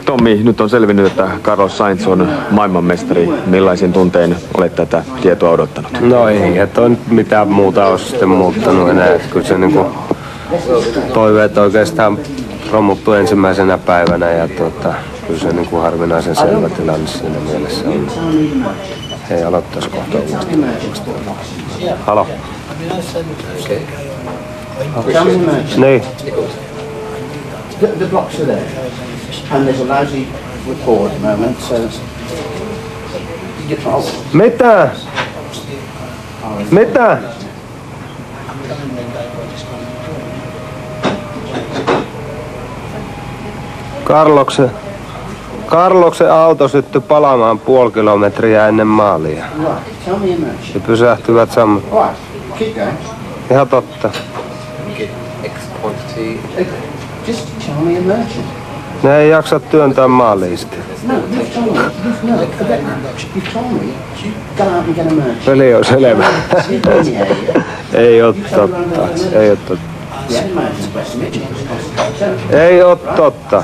Tommi, nyt on selvinnyt, että Carlos Sainz on maailmanmestari. Millaisin tuntein olet tätä tietoa odottanut? No ei, että on mitään muuta ole sitten muuttanut enää. Kyllä se niinku toiveet oikeastaan romuttu ensimmäisenä päivänä ja kyllä se niinku harvinaisen selvä tilanne siinä mielessä on. Hei, aloittais kohta uudestaan. Halo. Niin. The blocks are there, and there's a lousy record at the moment, so... Mitä? Mitä? Carloksen auto syttyi palaamaan 0,5 kilometriä ennen maalia. Ja pysähtyvät sammut. Ihan totta. Just tell me a merchant. Ne ei jaksa työntää maaliin sitä. No, you've told me. You've told me. Go out and get a merchant. Peli on selvä. Ei oo totta. Ei oo totta. Ei oo totta.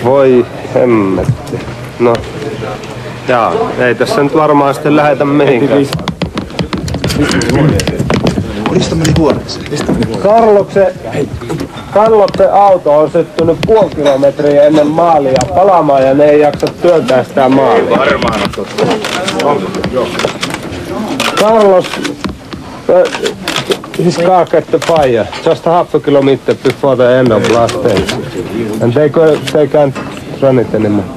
Voi hemmetti. No. Jaa, ei tässä nyt varmaan sitten lähetä mihinkään. Mistä meni huoneeseen? Carloksen auto on syttynyt 0,5 kilometriä ennen maalia palaamaan ja ne ei jaksa työntää sitä maalia. Varmaan on totta. Carlos his car got the fire just half a kilometer before the end of last day. And they can't run it anymore.